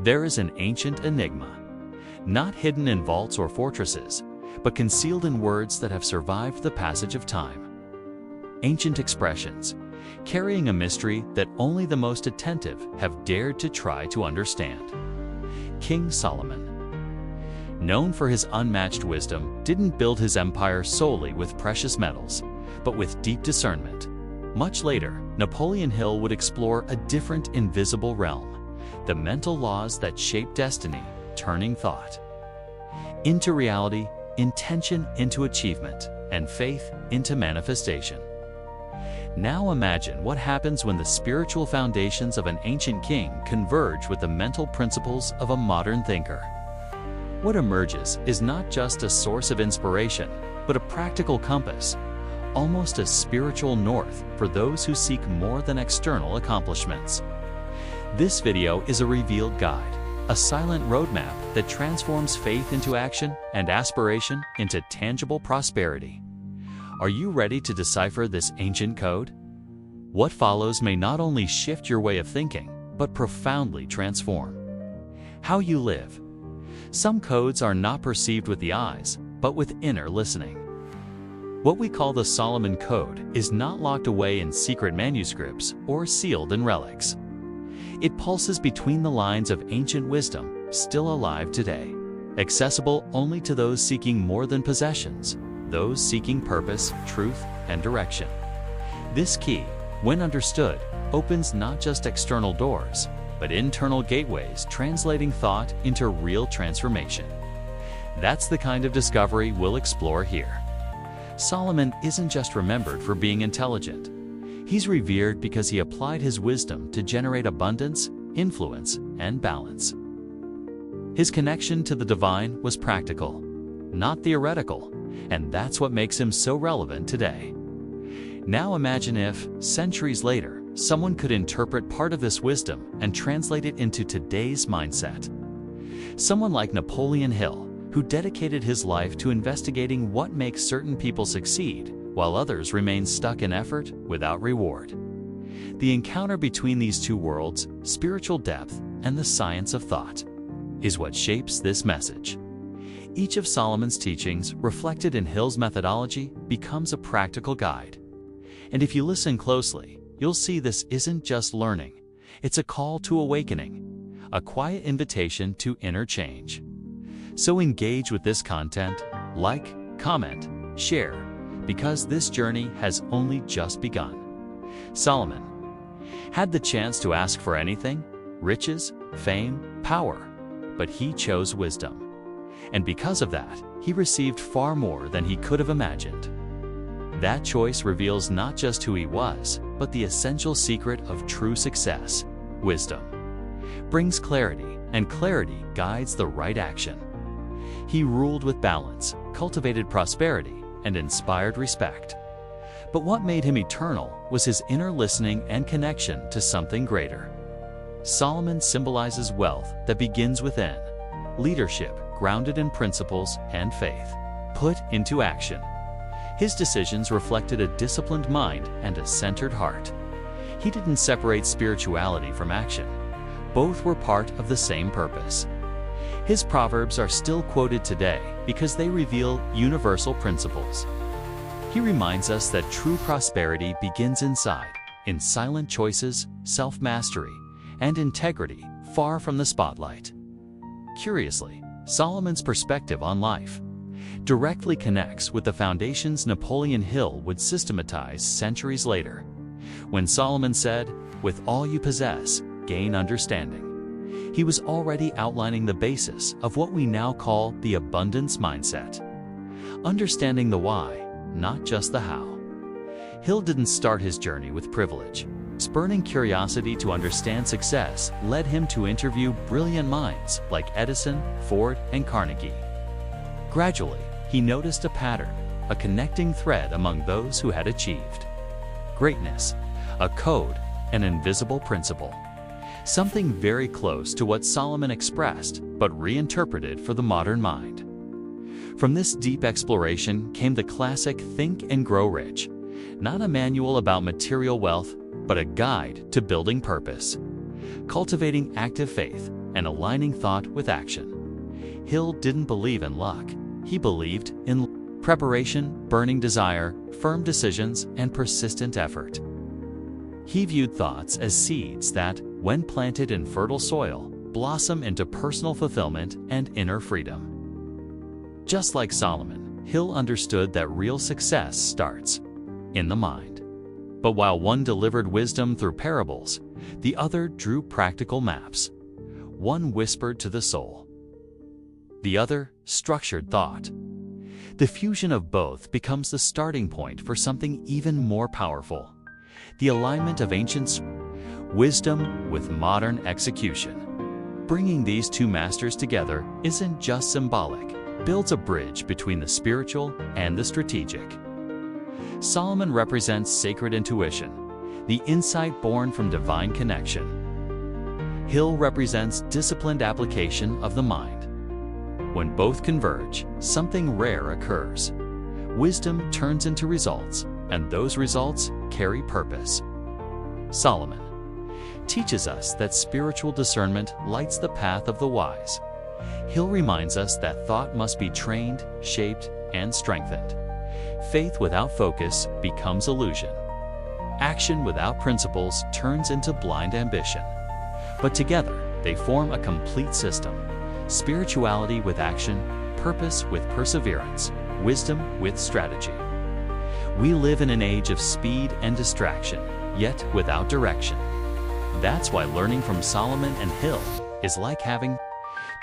there is an ancient enigma, not hidden in vaults or fortresses, but concealed in words that have survived the passage of time. Ancient expressions, carrying a mystery that only the most attentive have dared to try to understand. King Solomon, known for his unmatched wisdom, didn't build his empire solely with precious metals, but with deep discernment. Much later, Napoleon Hill would explore a different invisible realm, the mental laws that shape destiny, turning thought into reality, intention into achievement, and faith into manifestation. Now imagine what happens when the spiritual foundations of an ancient king converge with the mental principles of a modern thinker. What emerges is not just a source of inspiration, but a practical compass, almost a spiritual north for those who seek more than external accomplishments. This video is a revealed guide, a silent roadmap that transforms faith into action and aspiration into tangible prosperity. Are you ready to decipher this ancient code? What follows may not only shift your way of thinking, but profoundly transform how you live. Some codes are not perceived with the eyes, but with inner listening. What we call the Solomon Code is not locked away in secret manuscripts or sealed in relics. It pulses between the lines of ancient wisdom, still alive today, accessible only to those seeking more than possessions, those seeking purpose, truth, and direction. This key, when understood, opens not just external doors, but internal gateways, translating thought into real transformation. That's the kind of discovery we'll explore here. Solomon isn't just remembered for being intelligent. He's revered because he applied his wisdom to generate abundance, influence, and balance. His connection to the divine was practical, not theoretical, and that's what makes him so relevant today. Now imagine if, centuries later, someone could interpret part of this wisdom and translate it into today's mindset. Someone like Napoleon Hill, who dedicated his life to investigating what makes certain people succeed, while others remain stuck in effort without reward. The encounter between these two worlds, spiritual depth and the science of thought, is what shapes this message. Each of Solomon's teachings, reflected in Hill's methodology, becomes a practical guide. And if you listen closely, you'll see this isn't just learning. It's a call to awakening, a quiet invitation to inner change. So engage with this content, like, comment, share, because this journey has only just begun. Solomon had the chance to ask for anything, riches, fame, power, but he chose wisdom. And because of that, he received far more than he could have imagined. That choice reveals not just who he was, but the essential secret of true success. Wisdom brings clarity, and clarity guides the right action. He ruled with balance, cultivated prosperity, and inspired respect. But what made him eternal was his inner listening and connection to something greater. Solomon symbolizes wealth that begins within, leadership grounded in principles and faith, put into action. His decisions reflected a disciplined mind and a centered heart. He didn't separate spirituality from action. Both were part of the same purpose. His proverbs are still quoted today because they reveal universal principles. He reminds us that true prosperity begins inside, in silent choices, self-mastery, and integrity, far from the spotlight. Curiously, Solomon's perspective on life directly connects with the foundations Napoleon Hill would systematize centuries later. When Solomon said, "With all you possess, gain understanding," he was already outlining the basis of what we now call the abundance mindset. Understanding the why, not just the how. Hill didn't start his journey with privilege. Spurning curiosity to understand success led him to interview brilliant minds like Edison, Ford, and Carnegie. Gradually, he noticed a pattern, a connecting thread among those who had achieved greatness, a code, an invisible principle. Something very close to what Solomon expressed, but reinterpreted for the modern mind. From this deep exploration came the classic Think and Grow Rich, not a manual about material wealth, but a guide to building purpose, cultivating active faith, and aligning thought with action. Hill didn't believe in luck. He believed in preparation, burning desire, firm decisions, and persistent effort. He viewed thoughts as seeds that, when planted in fertile soil, blossom into personal fulfillment and inner freedom. Just like Solomon, Hill understood that real success starts in the mind. But while one delivered wisdom through parables, the other drew practical maps. One whispered to the soul, the other structured thought. The fusion of both becomes the starting point for something even more powerful: the alignment of ancient wisdom with modern execution. Bringing these two masters together isn't just symbolic, it builds a bridge between the spiritual and the strategic. Solomon represents sacred intuition, the insight born from divine connection. Hill represents disciplined application of the mind. When both converge, something rare occurs. Wisdom turns into results, and those results carry purpose. Solomon teaches us that spiritual discernment lights the path of the wise. Hill reminds us that thought must be trained, shaped, and strengthened. Faith without focus becomes illusion. Action without principles turns into blind ambition. But together, they form a complete system. Spirituality with action, purpose with perseverance, wisdom with strategy. We live in an age of speed and distraction, yet without direction. That's why learning from Solomon and Hill is like having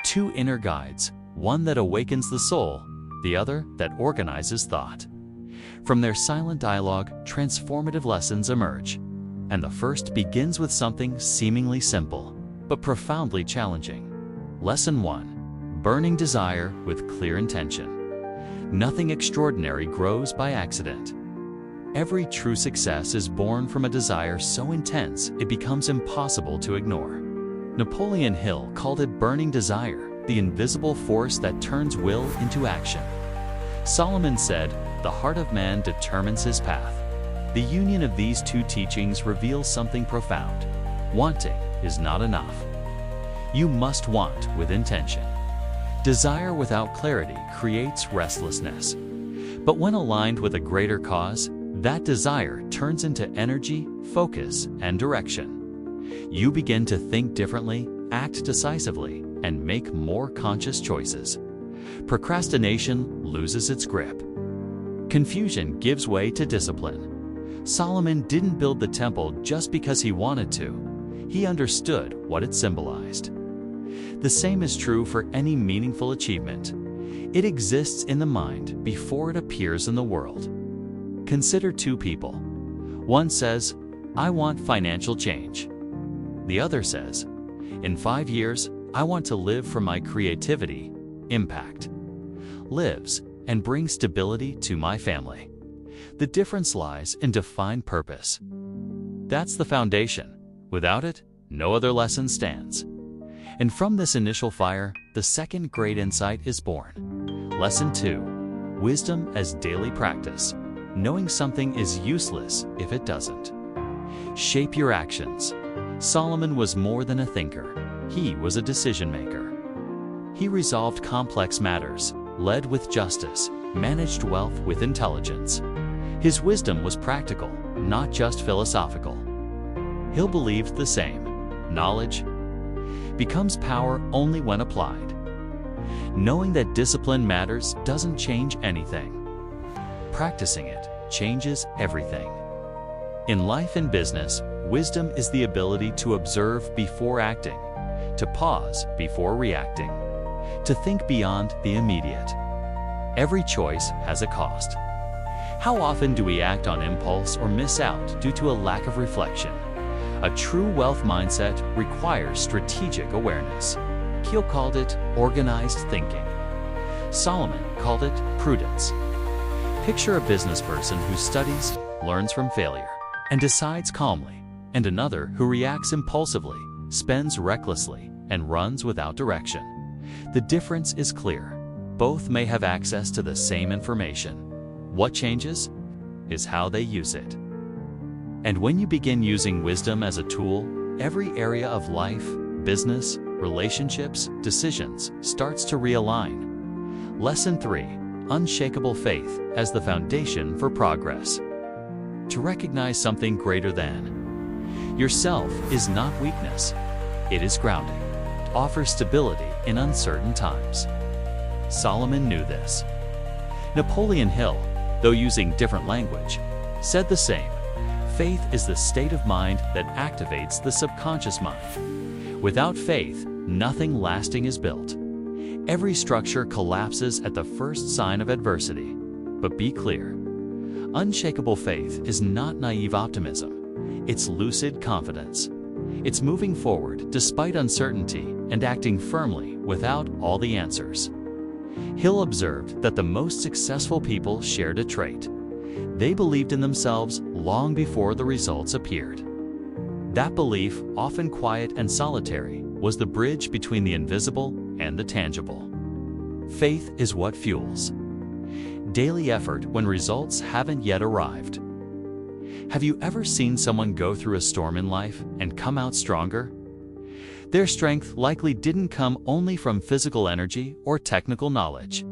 two inner guides, one that awakens the soul, the other that organizes thought. From their silent dialogue, transformative lessons emerge. And the first begins with something seemingly simple, but profoundly challenging. Lesson 1. Burning desire with clear intention. Nothing extraordinary grows by accident. Every true success is born from a desire so intense it becomes impossible to ignore. Napoleon Hill called it burning desire, the invisible force that turns will into action. Solomon said, "The heart of man determines his path." The union of these two teachings reveals something profound. Wanting is not enough. You must want with intention. Desire without clarity creates restlessness. But when aligned with a greater cause, that desire turns into energy, focus, and direction. You begin to think differently, act decisively, and make more conscious choices. Procrastination loses its grip. Confusion gives way to discipline. Solomon didn't build the temple just because he wanted to. He understood what it symbolized. The same is true for any meaningful achievement. It exists in the mind before it appears in the world. Consider two people. One says, "I want financial change." The other says, "In 5 years, I want to live from my creativity, impact, lives, and bring stability to my family." The difference lies in defined purpose. That's the foundation. Without it, no other lesson stands. And from this initial fire, the second great insight is born. Lesson 2. Wisdom as daily practice. Knowing something is useless if it doesn't. Shape your actions. Solomon was more than a thinker. He was a decision maker. He resolved complex matters, led with justice, managed wealth with intelligence. His wisdom was practical, not just philosophical. Hill believed the same. Knowledge becomes power only when applied. Knowing that discipline matters doesn't change anything. Practicing it changes everything. In life and business, wisdom is the ability to observe before acting, to pause before reacting, to think beyond the immediate. Every choice has a cost. How often do we act on impulse or miss out due to a lack of reflection? A true wealth mindset requires strategic awareness. Hill called it organized thinking. Solomon called it prudence. Picture a business person who studies, learns from failure, and decides calmly, and another who reacts impulsively, spends recklessly, and runs without direction. The difference is clear. Both may have access to the same information. What changes is how they use it. And when you begin using wisdom as a tool, every area of life, business, relationships, decisions starts to realign. Lesson 3. Unshakable faith as the foundation for progress. To recognize something greater than yourself is not weakness. It is grounding. It offers stability in uncertain times. Solomon knew this. Napoleon Hill, though using different language, said the same. Faith is the state of mind that activates the subconscious mind. Without faith, nothing lasting is built. Every structure collapses at the first sign of adversity. But be clear, unshakable faith is not naive optimism. It's lucid confidence. It's moving forward despite uncertainty and acting firmly without all the answers. Hill observed that the most successful people shared a trait. They believed in themselves long before the results appeared. That belief, often quiet and solitary, was the bridge between the invisible and the tangible. Faith is what fuels daily effort when results haven't yet arrived. Have you ever seen someone go through a storm in life and come out stronger? Their strength likely didn't come only from physical energy or technical knowledge.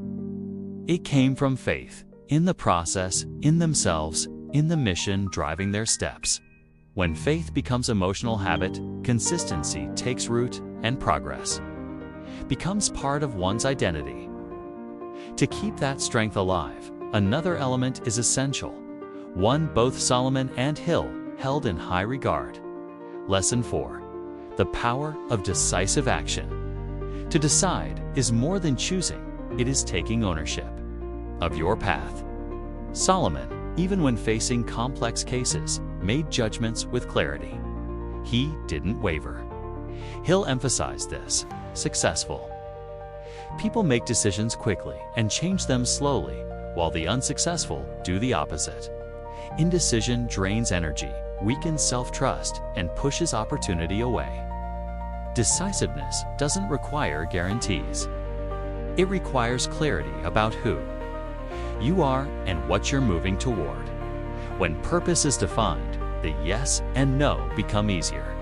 It came from faith, in the process, in themselves, in the mission driving their steps. When faith becomes emotional habit, consistency takes root and progress becomes part of one's identity. To keep that strength alive, another element is essential, one both Solomon and Hill held in high regard. Lesson 4. The power of decisive action. To decide is more than choosing, it is taking ownership of your path. Solomon, even when facing complex cases, made judgments with clarity. He didn't waver. Hill emphasized this. Successful people make decisions quickly and change them slowly, while the unsuccessful do the opposite. Indecision drains energy, weakens self-trust, and pushes opportunity away. Decisiveness doesn't require guarantees. It requires clarity about who you are and what you're moving toward. When purpose is defined, the yes and no become easier.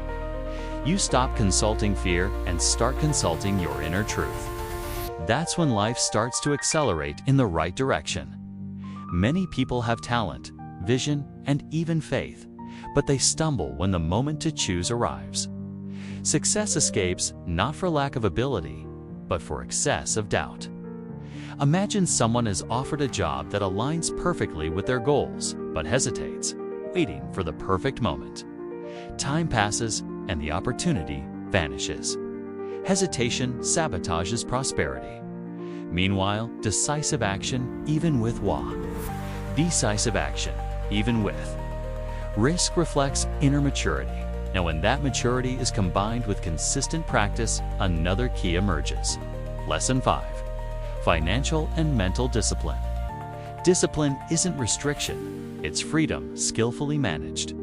You stop consulting fear and start consulting your inner truth. That's when life starts to accelerate in the right direction. Many people have talent, vision, and even faith, but they stumble when the moment to choose arrives. Success escapes not for lack of ability, but for excess of doubt. Imagine someone is offered a job that aligns perfectly with their goals, but hesitates, waiting for the perfect moment. Time passes, and the opportunity vanishes. Hesitation sabotages prosperity. Meanwhile, decisive action, even with decisive action, even with risk, reflects inner maturity. Now, when that maturity is combined with consistent practice, another key emerges. Lesson 5. Financial and mental discipline. Discipline isn't restriction, it's freedom skillfully managed.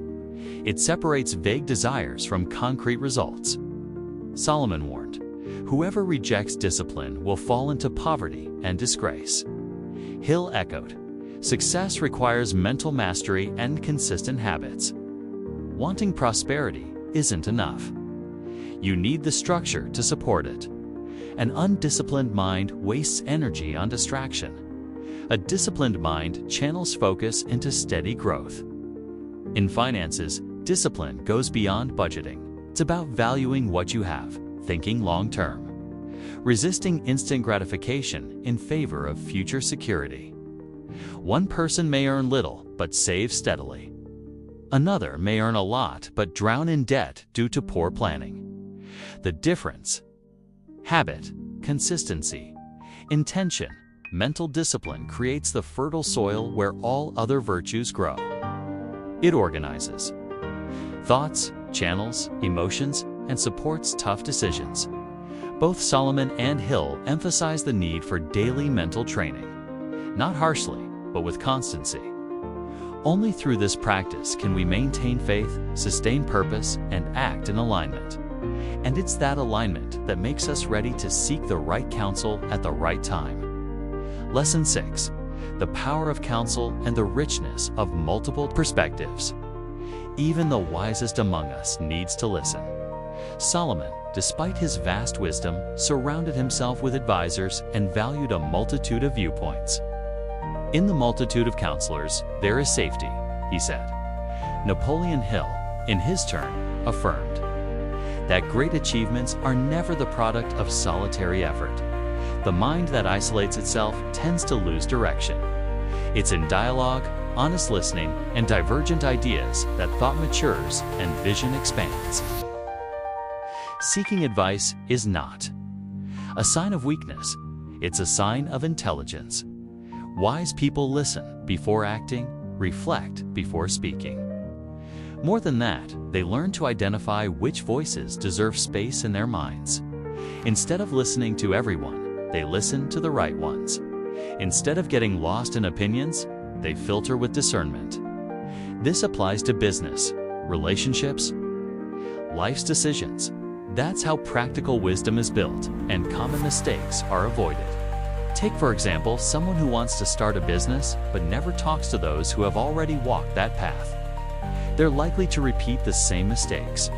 It separates vague desires from concrete results. Solomon warned, "Whoever rejects discipline will fall into poverty and disgrace." Hill echoed, "Success requires mental mastery and consistent habits." Wanting prosperity isn't enough. You need the structure to support it. An undisciplined mind wastes energy on distraction. A disciplined mind channels focus into steady growth. In finances, discipline goes beyond budgeting. It's about valuing what you have, thinking long-term, resisting instant gratification in favor of future security. One person may earn little but save steadily. Another may earn a lot but drown in debt due to poor planning. The difference: habit, consistency, intention. Mental discipline creates the fertile soil where all other virtues grow. It organizes thoughts, channels emotions, and supports tough decisions. Both Solomon and Hill emphasize the need for daily mental training, not harshly, but with constancy. Only through this practice can we maintain faith, sustain purpose, and act in alignment. And it's that alignment that makes us ready to seek the right counsel at the right time. Lesson 6. The power of counsel and the richness of multiple perspectives. Even the wisest among us needs to listen. Solomon despite his vast wisdom, surrounded himself with advisors and valued a multitude of viewpoints. "In the multitude of counselors, there is safety," he said. Napoleon Hill, in his turn, affirmed that great achievements are never the product of solitary effort. The mind that isolates itself tends to lose direction. It's in dialogue, honest listening, and divergent ideas that thought matures and vision expands. Seeking advice is not a sign of weakness. It's a sign of intelligence. Wise people listen before acting, reflect before speaking. More than that, they learn to identify which voices deserve space in their minds. Instead of listening to everyone, they listen to the right ones. Instead of getting lost in opinions, they filter with discernment. This applies to business, relationships, life's decisions. That's how practical wisdom is built, and common mistakes are avoided. Take, for example, someone who wants to start a business but never talks to those who have already walked that path. They're likely to repeat the same mistakes.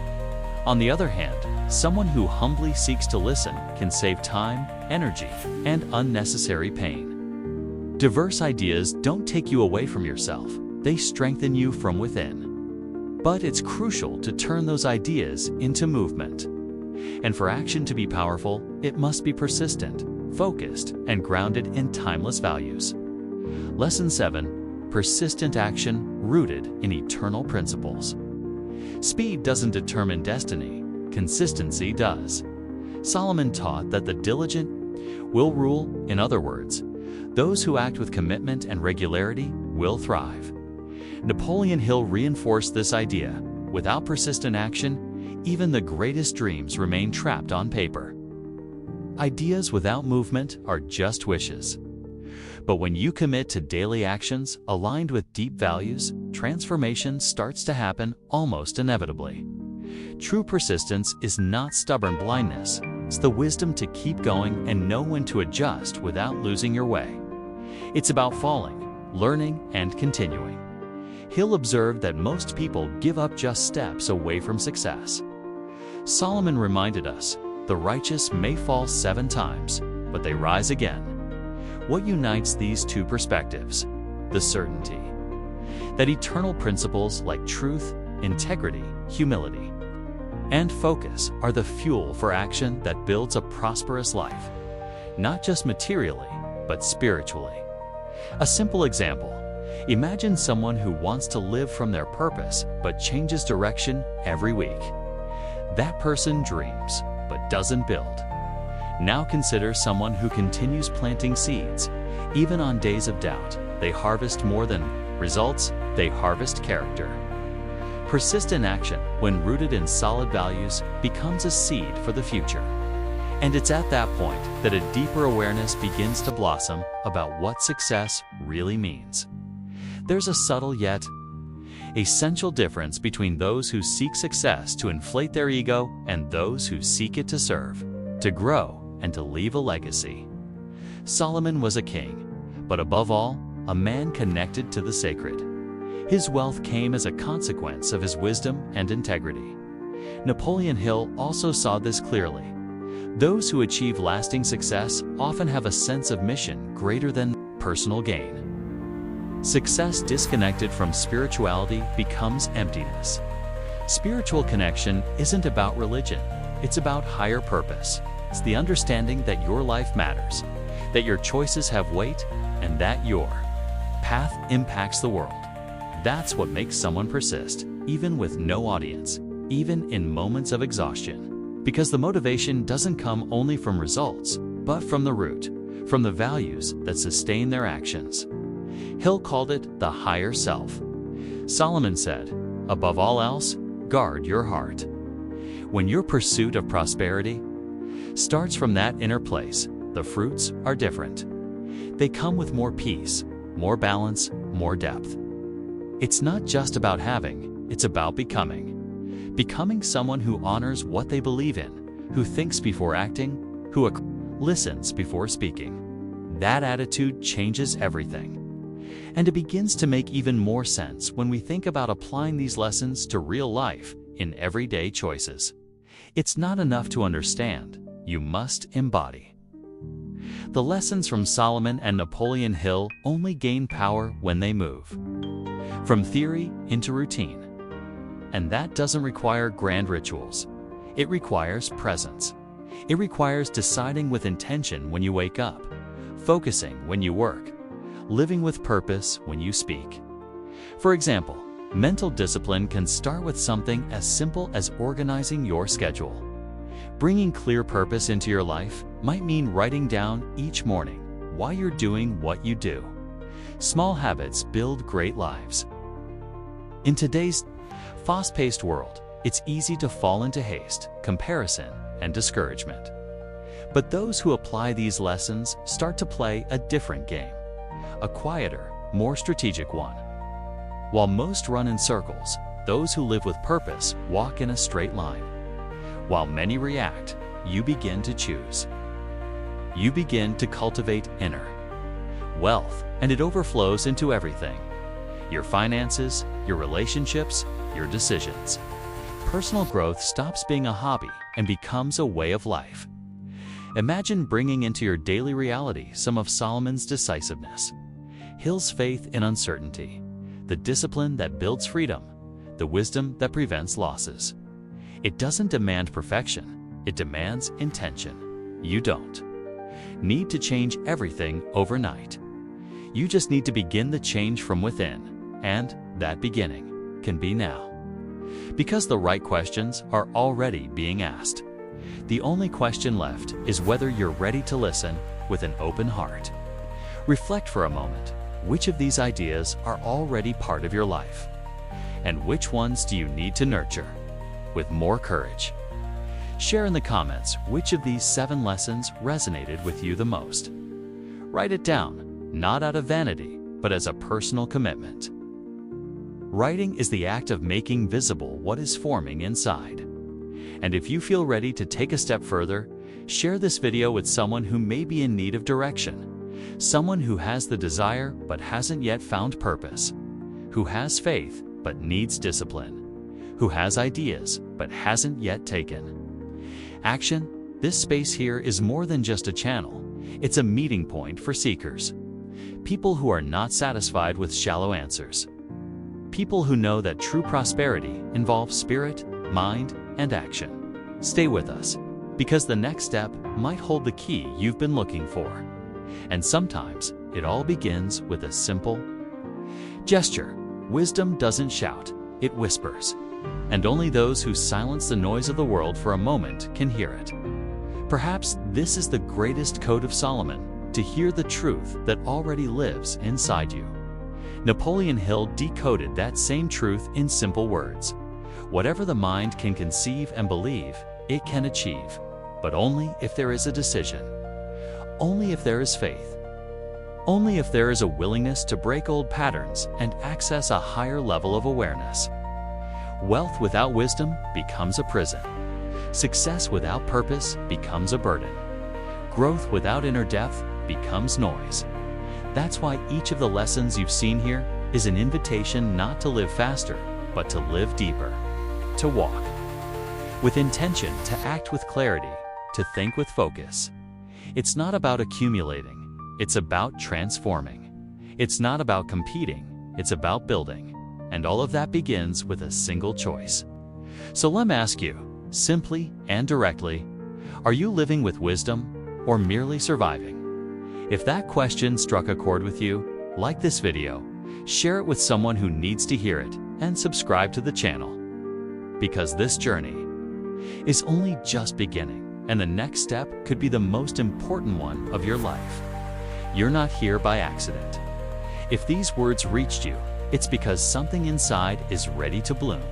On the other hand, someone who humbly seeks to listen can save time, energy, and unnecessary pain. Diverse ideas don't take you away from yourself, they strengthen you from within. But it's crucial to turn those ideas into movement. And for action to be powerful, it must be persistent, focused, and grounded in timeless values. Lesson 7. Persistent action rooted in eternal principles. Speed doesn't determine destiny, consistency does. Solomon taught that the diligent will rule. In other words, those who act with commitment and regularity will thrive. Napoleon Hill reinforced this idea. Without persistent action, even the greatest dreams remain trapped on paper. Ideas without movement are just wishes. But when you commit to daily actions aligned with deep values, transformation starts to happen almost inevitably. True persistence is not stubborn blindness. It's the wisdom to keep going and know when to adjust without losing your way. It's about falling, learning, and continuing. Hill observed that most people give up just steps away from success. Solomon reminded us, the righteous may fall 7 times, but they rise again. What unites these two perspectives? The certainty that eternal principles like truth, integrity, humility, and focus are the fuel for action that builds a prosperous life, not just materially, but spiritually. A simple example: imagine someone who wants to live from their purpose but changes direction every week. That person dreams, but doesn't build. Now consider someone who continues planting seeds. Even on days of doubt, they harvest more than results, they harvest character. Persistent action, when rooted in solid values, becomes a seed for the future. And it's at that point that a deeper awareness begins to blossom about what success really means. There's a subtle yet essential difference between those who seek success to inflate their ego and those who seek it to serve, to grow, and to leave a legacy. Solomon was a king, but above all, a man connected to the sacred. His wealth came as a consequence of his wisdom and integrity. Napoleon Hill also saw this clearly. Those who achieve lasting success often have a sense of mission greater than personal gain. Success disconnected from spirituality becomes emptiness. Spiritual connection isn't about religion, it's about higher purpose. It's the understanding that your life matters, that your choices have weight, and that your path impacts the world. That's what makes someone persist, even with no audience, even in moments of exhaustion. Because the motivation doesn't come only from results, but from the root, from the values that sustain their actions. Hill called it the higher self. Solomon said, above all else, guard your heart. When your pursuit of prosperity starts from that inner place, the fruits are different. They come with more peace, more balance, more depth. It's not just about having, it's about becoming. Becoming someone who honors what they believe in, who thinks before acting, who listens before speaking. That attitude changes everything. And it begins to make even more sense when we think about applying these lessons to real life in everyday choices. It's not enough to understand, you must embody. The lessons from Solomon and Napoleon Hill only gain power when they move from theory into routine. And that doesn't require grand rituals. It requires presence. It requires deciding with intention when you wake up, focusing when you work, living with purpose when you speak. For example, mental discipline can start with something as simple as organizing your schedule. Bringing clear purpose into your life might mean writing down each morning why you're doing what you do. Small habits build great lives. In today's fast-paced world, it's easy to fall into haste, comparison, and discouragement. But those who apply these lessons start to play a different game, a quieter, more strategic one. While most run in circles, those who live with purpose walk in a straight line. While many react, you begin to choose. You begin to cultivate inner wealth, and it overflows into everything. Your finances, your relationships, your decisions. Personal growth stops being a hobby and becomes a way of life. Imagine bringing into your daily reality some of Solomon's decisiveness, Hill's faith in uncertainty, the discipline that builds freedom, the wisdom that prevents losses. It doesn't demand perfection, it demands intention. You don't need to change everything overnight. You just need to begin the change from within, and that beginning can be now. Because the right questions are already being asked. The only question left is whether you're ready to listen with an open heart. Reflect for a moment. Which of these ideas are already part of your life? And which ones do you need to nurture with more courage? Share in the comments which of these 7 lessons resonated with you the most. Write it down, not out of vanity, but as a personal commitment. Writing is the act of making visible what is forming inside. And if you feel ready to take a step further, share this video with someone who may be in need of direction, someone who has the desire but hasn't yet found purpose, who has faith but needs discipline, who has ideas but hasn't yet taken action. This space here is more than just a channel. It's a meeting point for seekers. People who are not satisfied with shallow answers. People who know that true prosperity involves spirit, mind, and action. Stay with us, because the next step might hold the key you've been looking for. And sometimes it all begins with a simple gesture. Wisdom doesn't shout, it whispers. And only those who silence the noise of the world for a moment can hear it. Perhaps this is the greatest code of Solomon, to hear the truth that already lives inside you. Napoleon Hill decoded that same truth in simple words. Whatever the mind can conceive and believe, it can achieve, but only if there is a decision, only if there is faith, only if there is a willingness to break old patterns and access a higher level of awareness. Wealth without wisdom becomes a prison. Success without purpose becomes a burden. Growth without inner depth becomes noise. That's why each of the lessons you've seen here is an invitation not to live faster, but to live deeper, to walk with intention, to act with clarity, to think with focus. It's not about accumulating, it's about transforming. It's not about competing, it's about building. And all of that begins with a single choice. So let me ask you, simply and directly, are you living with wisdom or merely surviving? If that question struck a chord with you, like this video, share it with someone who needs to hear it, and subscribe to the channel. Because this journey is only just beginning, and the next step could be the most important one of your life. You're not here by accident. If these words reached you, it's because something inside is ready to bloom.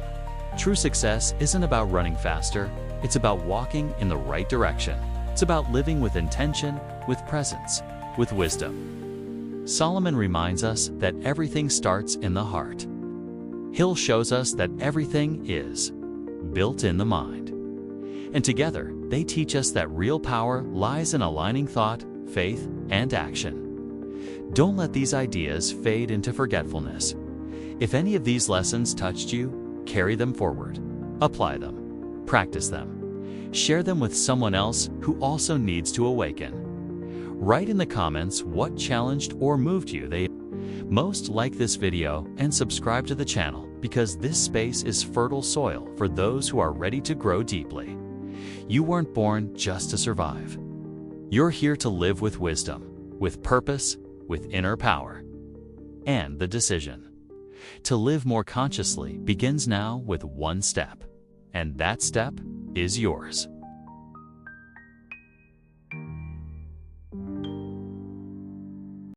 True success isn't about running faster, it's about walking in the right direction. It's about living with intention, with presence, with wisdom. Solomon reminds us that everything starts in the heart. Hill shows us that everything is built in the mind. And together, they teach us that real power lies in aligning thought, faith, and action. Don't let these ideas fade into forgetfulness. If any of these lessons touched you, carry them forward. Apply them. Practice them. Share them with someone else who also needs to awaken. Write in the comments what challenged or moved you most. Like this video and subscribe to the channel because this space is fertile soil for those who are ready to grow deeply. You weren't born just to survive. You're here to live with wisdom, with purpose, with inner power. And the decision to live more consciously begins now with one step, and that step is yours.